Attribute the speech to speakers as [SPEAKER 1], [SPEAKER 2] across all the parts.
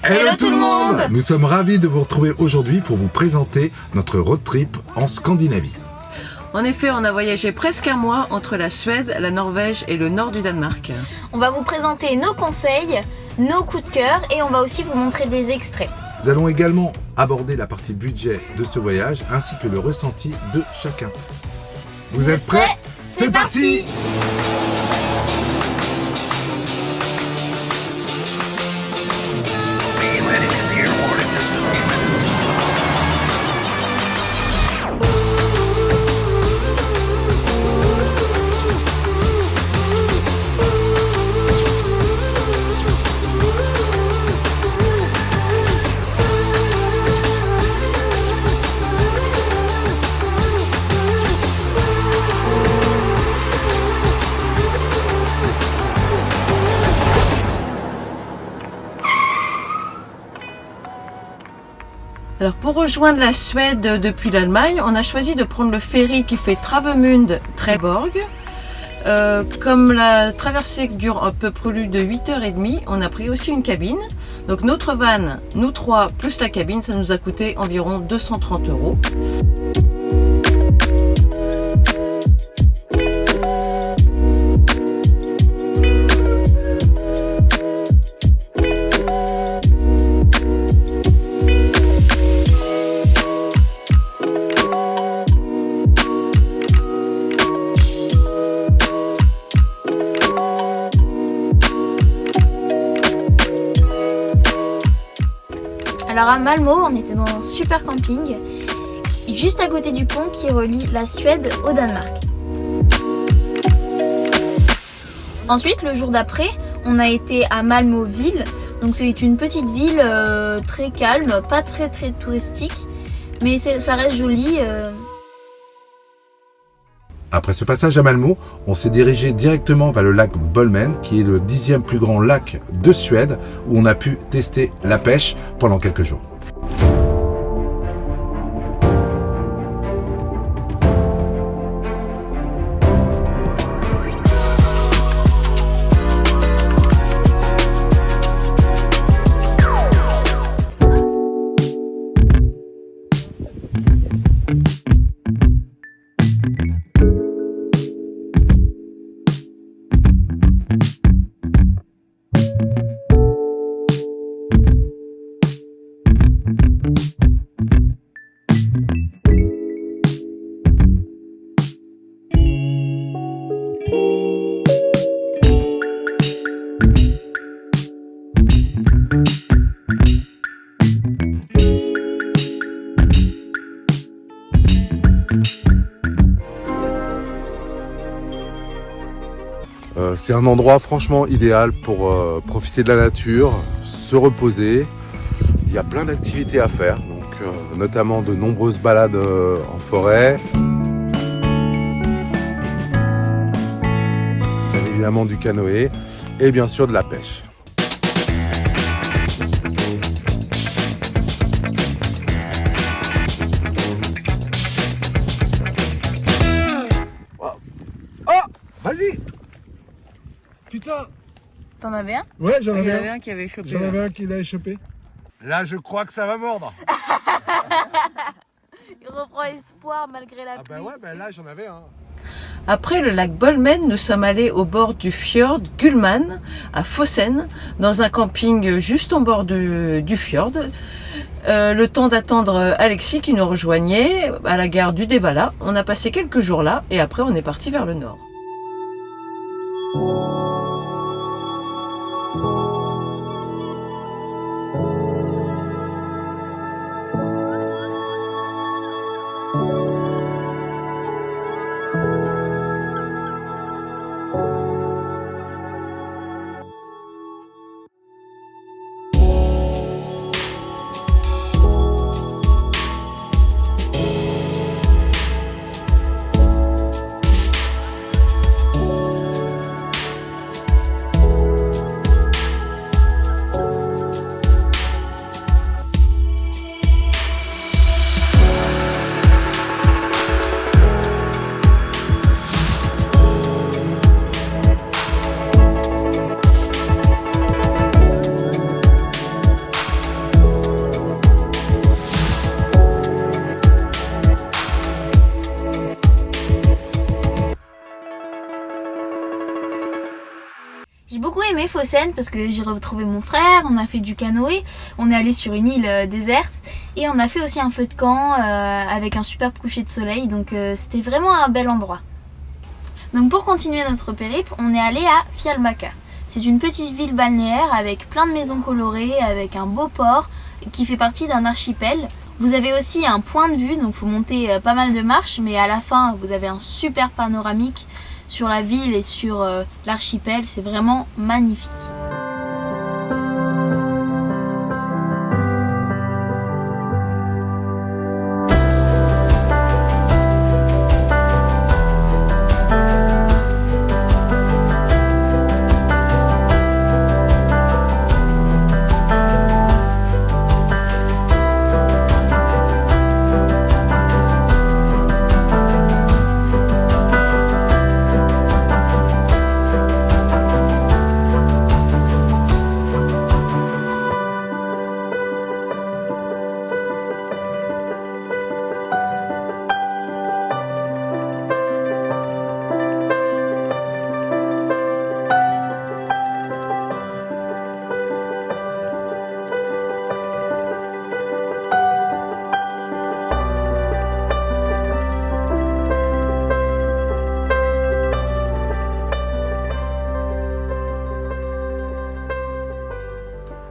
[SPEAKER 1] Hello tout le monde!
[SPEAKER 2] Nous sommes ravis de vous retrouver aujourd'hui pour vous présenter notre road trip en Scandinavie.
[SPEAKER 3] En effet, on a voyagé presque un mois entre la Suède, la Norvège et le nord du Danemark.
[SPEAKER 1] On va vous présenter nos conseils, nos coups de cœur et on va aussi vous montrer des extraits.
[SPEAKER 2] Nous allons également aborder la partie budget de ce voyage ainsi que le ressenti de chacun. Vous êtes prêts? C'est parti!
[SPEAKER 3] Alors pour rejoindre la Suède depuis l'Allemagne, on a choisi de prendre le ferry qui fait Travemünde-Trelleborg. Comme la traversée dure un peu plus de 8h30, on a pris aussi une cabine. Donc notre van, nous trois plus la cabine, ça nous a coûté environ 230 €.
[SPEAKER 1] Alors à Malmö, on était dans un super camping, juste à côté du pont qui relie la Suède au Danemark. Ensuite, le jour d'après, on a été à Malmö ville. Donc c'est une petite ville très calme, pas très touristique, mais ça reste joli.
[SPEAKER 2] Après ce passage à Malmö, on s'est dirigé directement vers le lac Bolmen, qui est le 10e plus grand lac de Suède, où on a pu tester la pêche pendant quelques jours. C'est un endroit franchement idéal pour profiter de la nature, se reposer. Il y a plein d'activités à faire, donc, notamment de nombreuses balades en forêt. Bien évidemment du canoë et bien sûr de la pêche. Oh, vas-y! Putain!
[SPEAKER 1] T'en avais un?
[SPEAKER 2] Ouais, j'en
[SPEAKER 3] Il y en
[SPEAKER 2] avais
[SPEAKER 3] avait
[SPEAKER 2] un.
[SPEAKER 3] un qui avait chopé.
[SPEAKER 2] J'en avais un qui l'a échappé. Là, je crois que ça va mordre.
[SPEAKER 1] Il reprend espoir malgré la
[SPEAKER 2] Ah bah ouais, bah là, j'en avais un.
[SPEAKER 3] Après le lac Bolmen, nous sommes allés au bord du fjord Gullman, à Fossen, dans un camping juste au bord du fjord. Le temps d'attendre Alexis qui nous rejoignait à la gare du Devala. On a passé quelques jours là et après on est parti vers le nord.
[SPEAKER 1] aimé Phocéenne parce que j'ai retrouvé mon frère, on a fait du canoë, on est allé sur une île déserte et on a fait aussi un feu de camp avec un superbe coucher de soleil, donc c'était vraiment un bel endroit. Donc pour continuer notre périple, on est allé à Fialbacca. C'est une petite ville balnéaire avec plein de maisons colorées, avec un beau port qui fait partie d'un archipel. Vous avez aussi un point de vue, donc il faut monter pas mal de marches, mais à la fin vous avez un super panoramique sur la ville et sur l'archipel, c'est vraiment magnifique.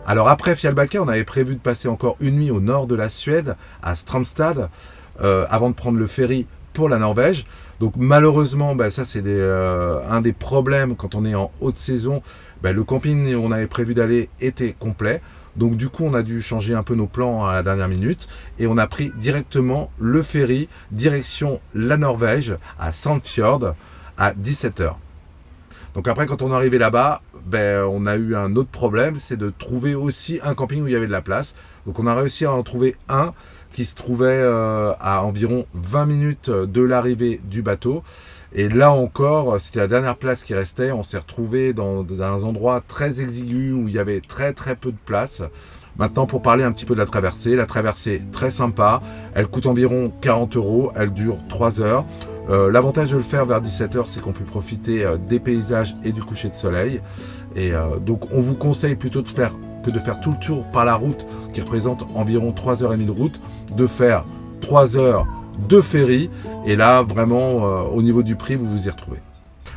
[SPEAKER 2] Alors après Fialbacka, on avait prévu de passer encore une nuit au nord de la Suède, à Strömstad, avant de prendre le ferry pour la Norvège. Donc malheureusement, ça c'est un des problèmes quand on est en haute saison. Le camping où on avait prévu d'aller était complet. Donc du coup, on a dû changer un peu nos plans à la dernière minute et on a pris directement le ferry direction la Norvège à Sandfjord à 17 h. Donc après, quand on est arrivé là-bas, on a eu un autre problème, c'est de trouver aussi un camping où il y avait de la place. Donc on a réussi à en trouver un qui se trouvait à environ 20 minutes de l'arrivée du bateau. Et là encore, c'était la dernière place qui restait. On s'est retrouvé dans un endroit très exigu où il y avait très peu de place. Maintenant, pour parler un petit peu de la traversée très sympa. Elle coûte environ 40 €, elle dure 3 heures. L'avantage de le faire vers 17 h, c'est qu'on peut profiter des paysages et du coucher de soleil. Et donc on vous conseille plutôt de faire tout le tour par la route qui représente environ 3h30 de route, de faire 3 heures de ferry. Et là vraiment au niveau du prix, vous vous y retrouvez.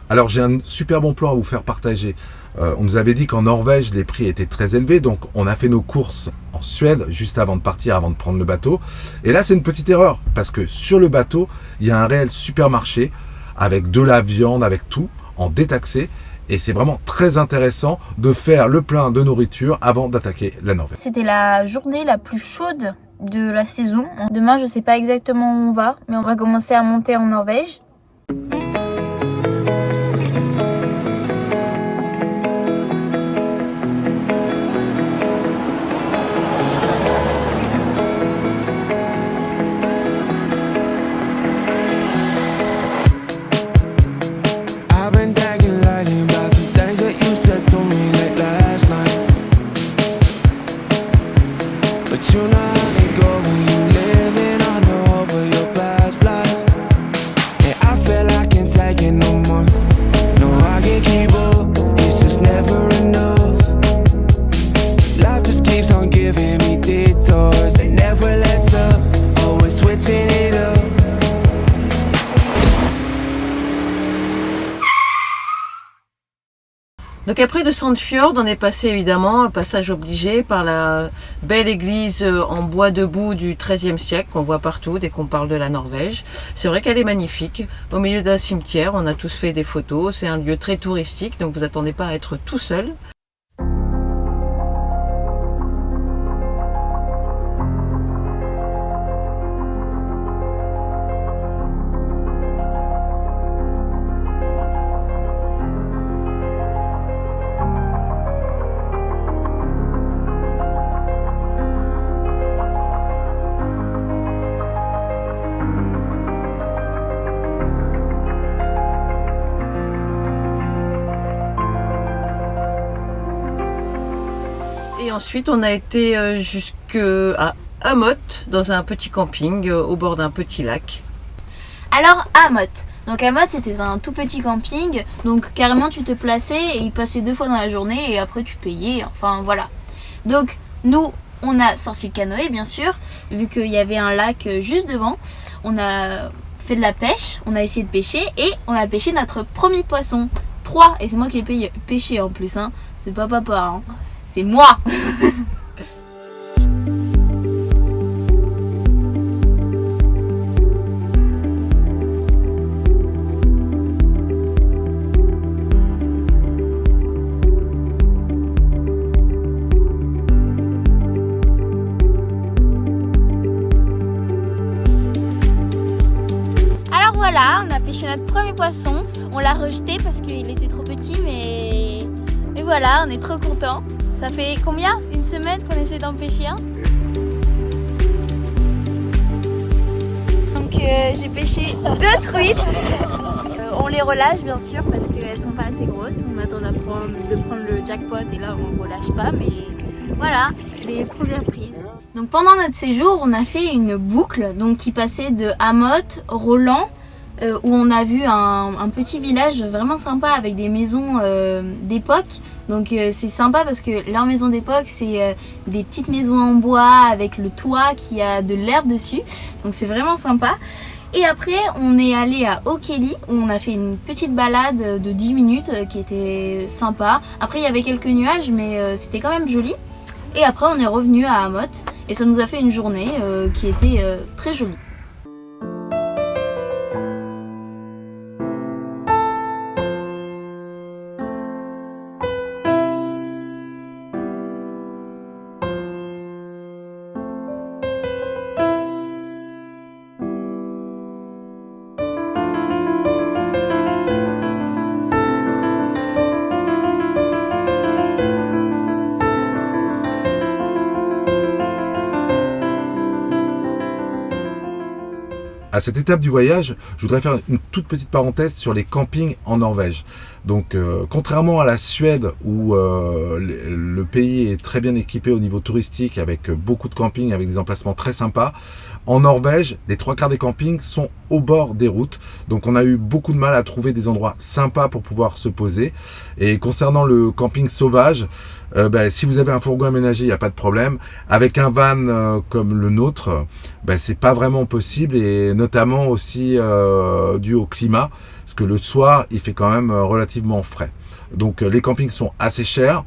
[SPEAKER 2] Alors j'ai un super bon plan à vous faire partager. On nous avait dit qu'en Norvège les prix étaient très élevés, donc on a fait nos courses en Suède juste avant de partir, avant de prendre le bateau. Et là c'est une petite erreur parce que sur le bateau il y a un réel supermarché avec de la viande, avec tout en détaxé. Et c'est vraiment très intéressant de faire le plein de nourriture avant d'attaquer la Norvège.
[SPEAKER 1] C'était la journée la plus chaude de la saison. Demain je sais pas exactement où on va, mais on va commencer à monter en Norvège.
[SPEAKER 3] Donc après de Sandfjord, on est passé évidemment, un passage obligé, par la belle église en bois debout du XIIIe siècle qu'on voit partout dès qu'on parle de la Norvège. C'est vrai qu'elle est magnifique, au milieu d'un cimetière, on a tous fait des photos, c'est un lieu très touristique, donc vous attendez pas à être tout seul. Et ensuite, on a été jusqu'à Amot, dans un petit camping au bord d'un petit lac.
[SPEAKER 1] Alors Amot, Donc Amot, c'était un tout petit camping, donc carrément tu te plaçais et il passait 2 fois dans la journée et après tu payais, enfin voilà. Donc nous, on a sorti le canoë bien sûr, vu qu'il y avait un lac juste devant. On a fait de la pêche, on a essayé de pêcher et on a pêché notre premier poisson. 3, et c'est moi qui l'ai pêché en plus, hein. C'est pas papa, hein. C'est moi. Voilà, on a pêché notre premier poisson. On l'a rejeté parce qu'il était trop petit, mais voilà, on est trop contents. Ça fait combien? Une semaine qu'on essaie d'en pêcher un. Donc j'ai pêché 2 truites. On les relâche bien sûr parce qu'elles sont pas assez grosses. On attend de prendre le jackpot et là on relâche pas, mais voilà, les premières prises. Donc pendant notre séjour, on a fait une boucle donc qui passait de Amot, Roland, où on a vu un petit village vraiment sympa avec des maisons d'époque. Donc c'est sympa parce que leur maison d'époque, c'est des petites maisons en bois avec le toit qui a de l'herbe dessus. Donc c'est vraiment sympa. Et après, on est allé à Okeli où on a fait une petite balade de 10 minutes qui était sympa. Après, il y avait quelques nuages, mais c'était quand même joli. Et après, on est revenu à Amot et ça nous a fait une journée qui était très jolie.
[SPEAKER 2] À cette étape du voyage, je voudrais faire une toute petite parenthèse sur les campings en Norvège. Donc, contrairement à la Suède où le pays est très bien équipé au niveau touristique avec beaucoup de campings, avec des emplacements très sympas, en Norvège, les 3/4 des campings sont au bord des routes. Donc, on a eu beaucoup de mal à trouver des endroits sympas pour pouvoir se poser. Et concernant le camping sauvage, si vous avez un fourgon aménagé, il n'y a pas de problème. Avec un van comme le nôtre, c'est pas vraiment possible et notamment aussi dû au climat, parce que le soir, il fait quand même relativement frais. Donc les campings sont assez chers.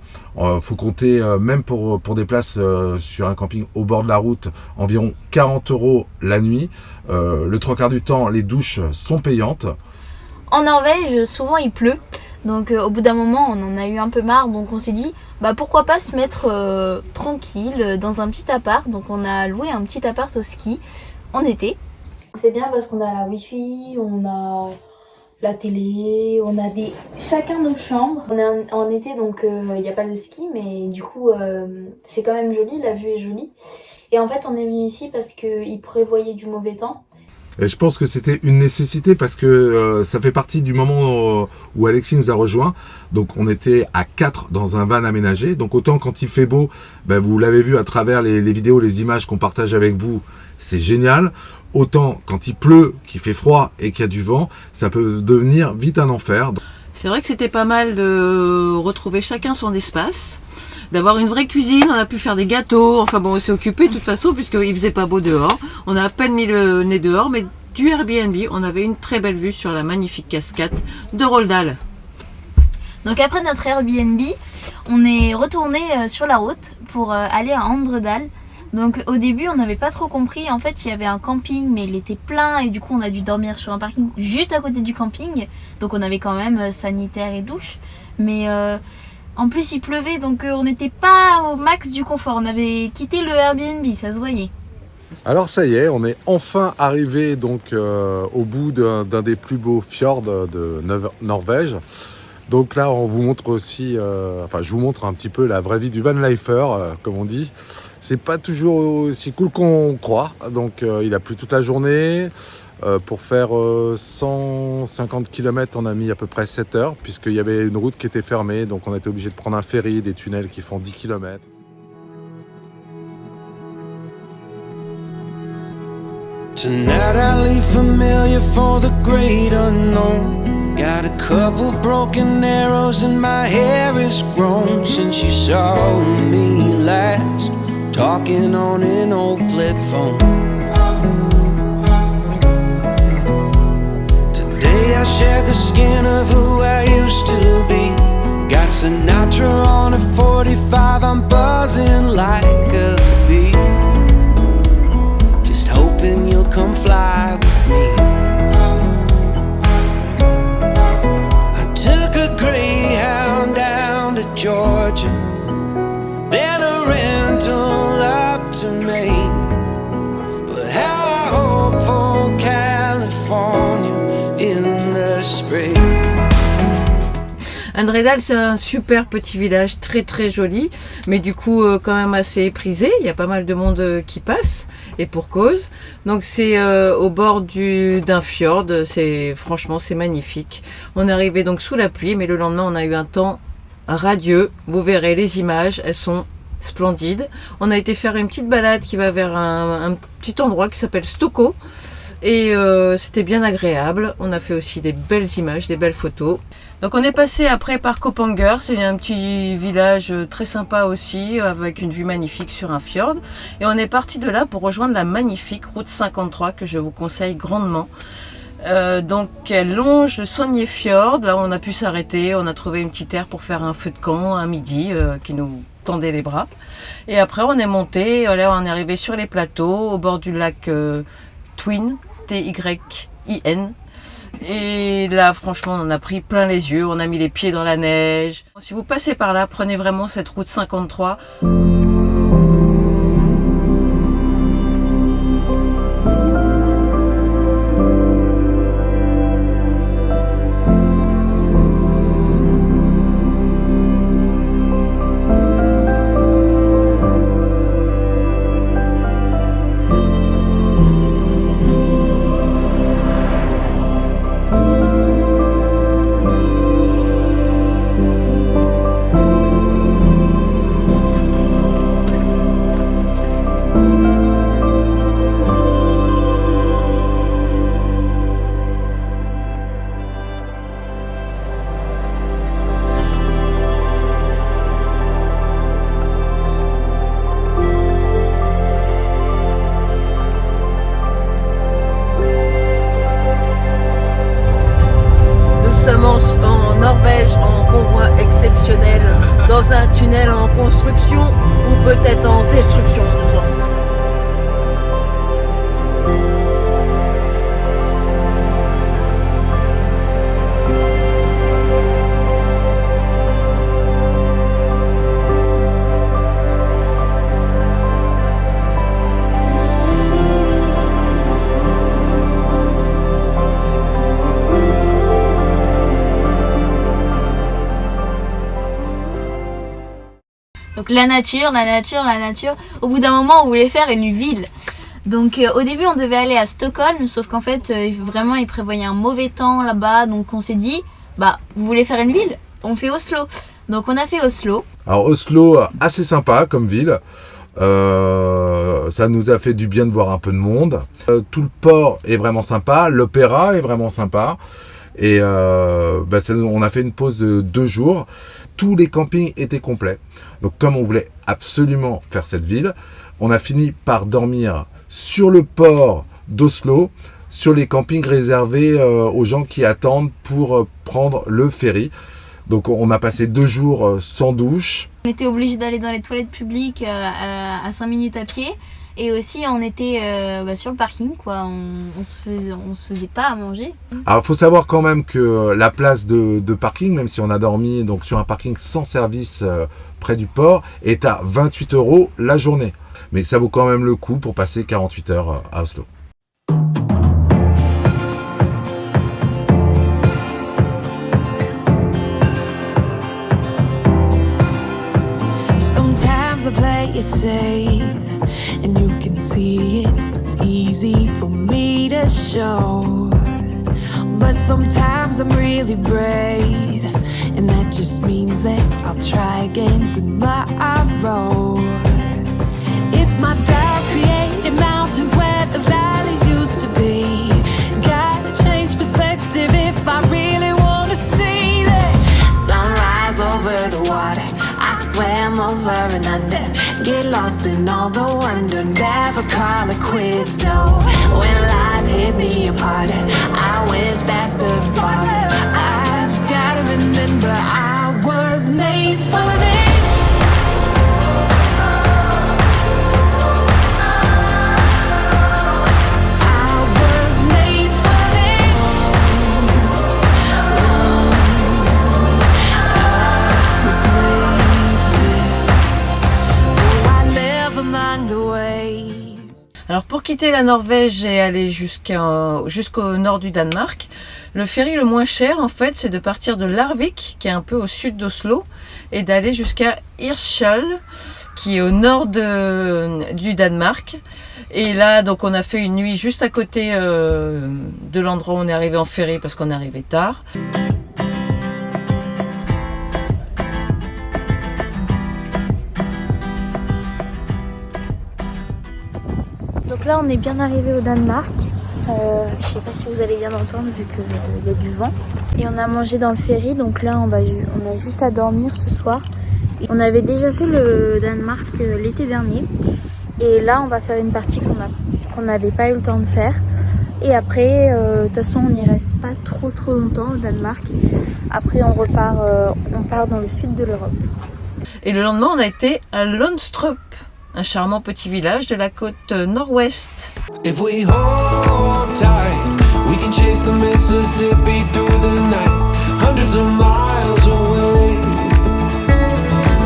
[SPEAKER 2] Faut compter même pour des places sur un camping au bord de la route, environ 40 € la nuit. Le 3/4 du temps, les douches sont payantes.
[SPEAKER 1] En Norvège, souvent il pleut. Donc au bout d'un moment, on en a eu un peu marre. Donc on s'est dit, pourquoi pas se mettre tranquille dans un petit appart. Donc on a loué un petit appart au ski en été. C'est bien parce qu'on a la wifi, on a la télé, on a chacun nos chambres. On est en été donc il n'y a pas de ski, mais du coup c'est quand même joli, la vue est jolie. Et en fait on est venu ici parce qu'ils prévoyaient du mauvais temps.
[SPEAKER 2] Et je pense que c'était une nécessité parce que ça fait partie du moment où Alexis nous a rejoints. Donc on était à 4 dans un van aménagé. Donc autant quand il fait beau, vous l'avez vu à travers les vidéos, les images qu'on partage avec vous, c'est génial. Autant quand il pleut, qu'il fait froid et qu'il y a du vent, ça peut devenir vite un enfer.
[SPEAKER 3] C'est vrai que c'était pas mal de retrouver chacun son espace, d'avoir une vraie cuisine, on a pu faire des gâteaux, enfin bon, on s'est occupé de toute façon puisqu'il faisait pas beau dehors. On a à peine mis le nez dehors, mais du Airbnb, on avait une très belle vue sur la magnifique cascade de Rolldal.
[SPEAKER 1] Donc après notre Airbnb, on est retourné sur la route pour aller à Andredal. Donc au début on n'avait pas trop compris, en fait il y avait un camping mais il était plein et du coup on a dû dormir sur un parking juste à côté du camping. Donc on avait quand même sanitaire et douche, mais en plus il pleuvait donc on n'était pas au max du confort, on avait quitté le Airbnb, ça se voyait.
[SPEAKER 2] Alors ça y est, on est enfin arrivé donc au bout d'un des plus beaux fjords de Norvège. Donc là on vous montre aussi, je vous montre un petit peu la vraie vie du vanlifer comme on dit. C'est pas toujours aussi cool qu'on croit, donc il a plu toute la journée. Pour faire 150 km, on a mis à peu près 7 heures, puisqu'il y avait une route qui était fermée, donc on était obligé de prendre un ferry, des tunnels qui font 10 km.
[SPEAKER 4] Tonight I leave familiar for the great unknown. Got a couple broken arrows and my hair is grown since you saw me last, talking on an old flip phone. Today I shed the skin of who I used to be. Got Sinatra on a 45, I'm buzzing like a bee, just hoping you'll come fly with me. I took a Greyhound down to Georgia, then a rental up to Maine, but how I hope for California in the spring.
[SPEAKER 3] Andredal, c'est un super petit village, très très joli, mais du coup quand même assez éprisé. Il y a pas mal de monde qui passe, et pour cause. Donc c'est au bord d'un fjord, franchement c'est magnifique. On est arrivé donc sous la pluie, mais le lendemain on a eu un temps radieux. Vous verrez les images, elles sont splendides. On a été faire une petite balade qui va vers un petit endroit qui s'appelle Stoko. Et c'était bien agréable. On a fait aussi des belles images, des belles photos. Donc on est passé après par Kopanger, c'est un petit village très sympa aussi, avec une vue magnifique sur un fjord. Et on est parti de là pour rejoindre la magnifique route 53 que je vous conseille grandement. Donc elle longe le Sognefjord, là on a pu s'arrêter, on a trouvé une petite aire pour faire un feu de camp à midi qui nous tendait les bras. Et après on est monté, là on est arrivé sur les plateaux au bord du lac Twin, T-Y-I-N. Et là franchement on en a pris plein les yeux, on a mis les pieds dans la neige. Si vous passez par là, prenez vraiment cette route 53. En Norvège, en convoi exceptionnel, dans un tunnel en construction ou peut-être en destruction, nous en savons.
[SPEAKER 1] Donc la nature. Au bout d'un moment, on voulait faire une ville. Donc au début, on devait aller à Stockholm, sauf qu'en fait, vraiment, ils prévoyaient un mauvais temps là-bas. Donc on s'est dit, bah, vous voulez faire une ville? On fait Oslo. Donc on a fait Oslo.
[SPEAKER 2] Alors Oslo, assez sympa comme ville. Ça nous a fait du bien de voir un peu de monde. Tout le port est vraiment sympa. L'opéra est vraiment sympa. Et on a fait une pause de 2 jours. Tous les campings étaient complets. Donc comme on voulait absolument faire cette ville, on a fini par dormir sur le port d'Oslo, sur les campings réservés aux gens qui attendent pour prendre le ferry. Donc on a passé 2 jours sans douche.
[SPEAKER 1] On était obligé d'aller dans les toilettes publiques à 5 minutes à pied. Et aussi on était sur le parking, quoi. On se faisait pas à manger.
[SPEAKER 2] Alors il faut savoir quand même que la place de parking, même si on a dormi donc sur un parking sans service près du port, est à 28 € la journée. Mais ça vaut quand même le coup pour passer 48 heures à Oslo.
[SPEAKER 5] Sometimes I play it safe, and you can see it. It's easy for me to show, but sometimes I'm really brave, and that just means that I'll try again tomorrow. It's my doubt created mountains where the valleys used and under. Get lost in all the wonder, never call it quits, no. When life hit me apart, I went faster and farther. I just gotta remember I was made for this.
[SPEAKER 3] Alors pour quitter la Norvège et aller jusqu'au nord du Danemark, le ferry le moins cher en fait c'est de partir de Larvik qui est un peu au sud d'Oslo et d'aller jusqu'à Hirtshals qui est au nord du Danemark. Et là donc on a fait une nuit juste à côté de l'endroit où on est arrivé en ferry parce qu'on est arrivé tard.
[SPEAKER 1] Donc là on est bien arrivé au Danemark, je sais pas si vous allez bien entendre vu qu'il y a du vent. Et on a mangé dans le ferry, donc là on a juste à dormir ce soir. Et on avait déjà fait le Danemark l'été dernier et là on va faire une partie qu'on n'avait pas eu le temps de faire. Et après, de toute façon on n'y reste pas trop longtemps au Danemark. Après on part dans le sud de l'Europe.
[SPEAKER 3] Et le lendemain on a été à Lønstrup, un charmant petit village de la côte nord-ouest.
[SPEAKER 4] If we hold tight, we can chase the Mississippi through the night, hundreds of miles away.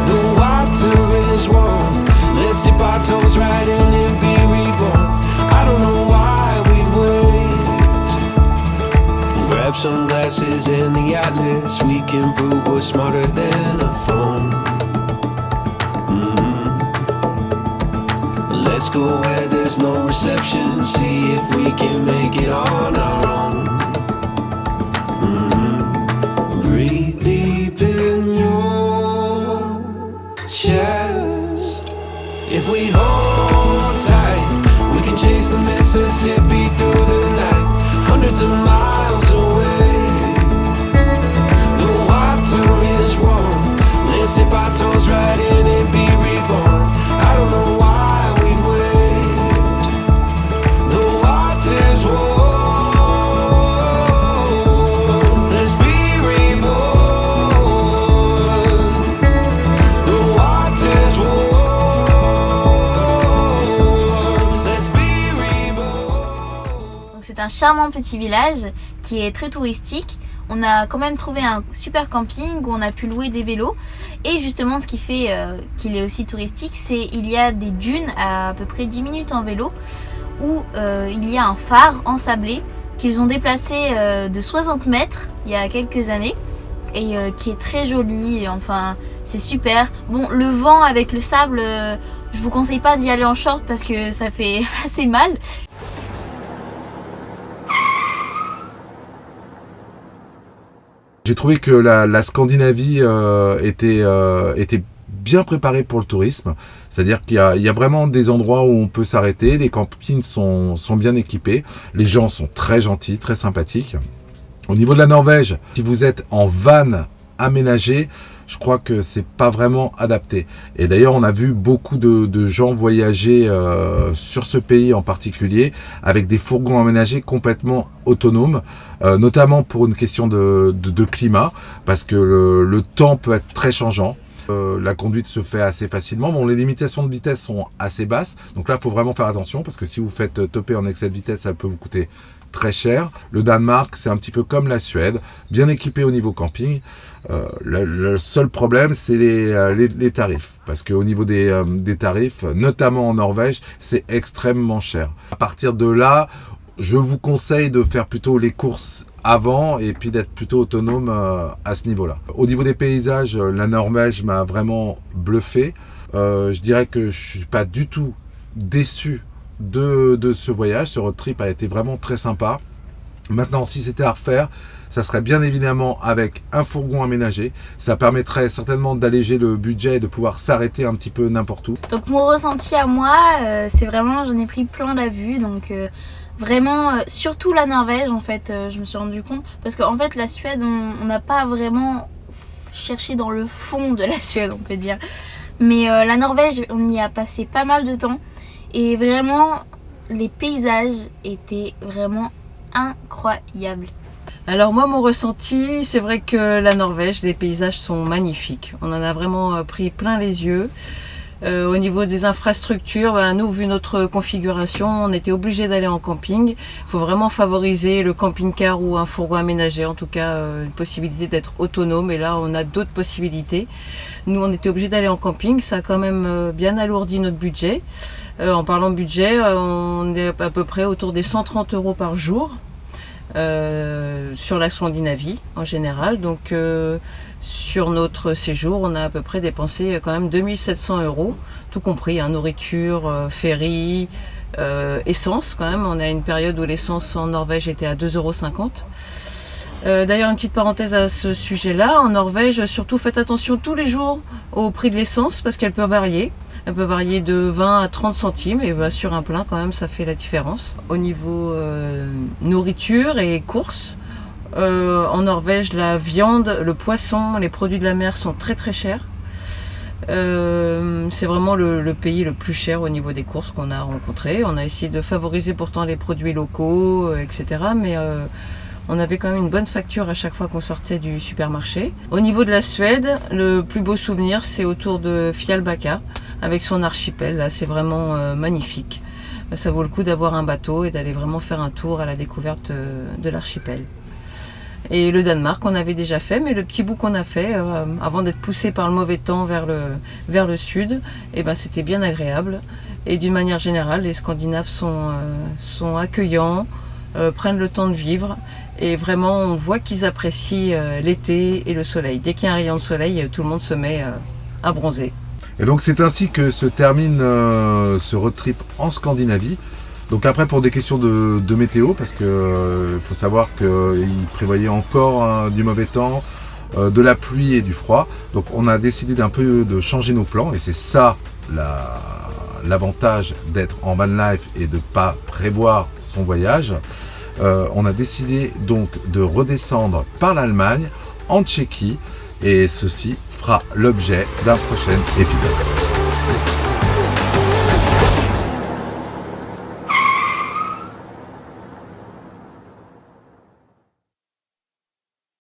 [SPEAKER 4] The water is warm, let's dip our toes right in and be reborn. I don't know why we'd wait. Grab some glasses and the atlas, we can prove we're smarter than a phone. Let's go where there's no reception, see if we can make it on our own. Breathe deep in your chest. If we hold tight, we can chase the Mississippi through the night, hundreds of miles away. The water is warm, let's dip our toes right in and be reborn. I don't know why.
[SPEAKER 1] C'est un charmant petit village qui est très touristique. On a quand même trouvé un super camping où on a pu louer des vélos. Et justement ce qui fait qu'il est aussi touristique, c'est qu'il y a des dunes à peu près 10 minutes en vélo où il y a un phare ensablé qu'ils ont déplacé de 60 mètres il y a quelques années et qui est très joli. Enfin c'est super. Bon, le vent avec le sable, je vous conseille pas d'y aller en short parce que ça fait assez mal.
[SPEAKER 2] J'ai trouvé que la Scandinavie était bien préparée pour le tourisme. C'est-à-dire qu'il y a vraiment des endroits où on peut s'arrêter, les campings sont bien équipés, les gens sont très gentils, très sympathiques. Au niveau de la Norvège, si vous êtes en van aménagé, je crois que c'est pas vraiment adapté. Et d'ailleurs, on a vu beaucoup de gens voyager sur ce pays en particulier avec des fourgons aménagés complètement autonomes, notamment pour une question de climat, parce que le temps peut être très changeant. La conduite se fait assez facilement. Bon, les limitations de vitesse sont assez basses, donc là, il faut vraiment faire attention parce que si vous faites toper en excès de vitesse, ça peut vous coûter très cher. Le Danemark, c'est un petit peu comme la Suède, bien équipé au niveau camping. Le seul problème, c'est les tarifs, parce qu'au niveau des tarifs, notamment en Norvège, c'est extrêmement cher. À partir de là, je vous conseille de faire plutôt les courses avant et puis d'être plutôt autonome à ce niveau-là. Au niveau des paysages, la Norvège m'a vraiment bluffé. Je dirais que je suis pas du tout déçu de ce voyage. Ce road trip a été vraiment très sympa. Maintenant, si c'était à refaire, ça serait bien évidemment avec un fourgon aménagé. Ça permettrait certainement d'alléger le budget et de pouvoir s'arrêter un petit peu n'importe où.
[SPEAKER 1] Donc mon ressenti à moi, c'est vraiment, j'en ai pris plein la vue. Donc vraiment, surtout la Norvège en fait, je me suis rendu compte. Parce qu'en fait la Suède, on n'a pas vraiment cherché dans le fond de la Suède, on peut dire. Mais la Norvège, on y a passé pas mal de temps. Et vraiment, les paysages étaient vraiment incroyables.
[SPEAKER 3] Alors moi, mon ressenti, c'est vrai que la Norvège, les paysages sont magnifiques. On en a vraiment pris plein les yeux. Au niveau des infrastructures, nous, vu notre configuration, on était obligé d'aller en camping. Il faut vraiment favoriser le camping-car ou un fourgon aménagé, en tout cas une possibilité d'être autonome. Et là, on a d'autres possibilités. Nous, on était obligé d'aller en camping. Ça a quand même bien alourdi notre budget. En parlant de budget, on est à peu près autour des 130 € par jour. Sur la Scandinavie en général. Donc sur notre séjour, on a à peu près dépensé quand même 2700 €, tout compris, nourriture, ferry, essence quand même. On a une période où l'essence en Norvège était à 2,50 €. D'ailleurs, une petite parenthèse à ce sujet-là, en Norvège, surtout faites attention tous les jours au prix de l'essence parce qu'elle peut varier. Elle peut varier de 20 à 30 centimes et sur un plein quand même ça fait la différence. Au niveau nourriture et courses, en Norvège la viande, le poisson, les produits de la mer sont très très chers. C'est vraiment le pays le plus cher au niveau des courses qu'on a rencontré. On a essayé de favoriser pourtant les produits locaux, etc. Mais on avait quand même une bonne facture à chaque fois qu'on sortait du supermarché. Au niveau de la Suède, le plus beau souvenir c'est autour de Fjällbacka avec son archipel. Là c'est vraiment magnifique. Ça vaut le coup d'avoir un bateau et d'aller vraiment faire un tour à la découverte de l'archipel. Et le Danemark on avait déjà fait, mais le petit bout qu'on a fait avant d'être poussé par le mauvais temps vers le sud, c'était bien agréable. Et d'une manière générale les Scandinaves sont accueillants, prennent le temps de vivre. Et vraiment, on voit qu'ils apprécient l'été et le soleil. Dès qu'il y a un rayon de soleil, tout le monde se met à bronzer.
[SPEAKER 2] Et donc c'est ainsi que se termine ce road trip en Scandinavie. Donc après pour des questions de météo, parce que faut savoir qu'ils prévoyaient encore du mauvais temps, de la pluie et du froid. Donc on a décidé d'un peu de changer nos plans et c'est ça l'avantage d'être en van life et de ne pas prévoir son voyage. On a décidé donc de redescendre par l'Allemagne en Tchéquie et ceci fera l'objet d'un prochain épisode.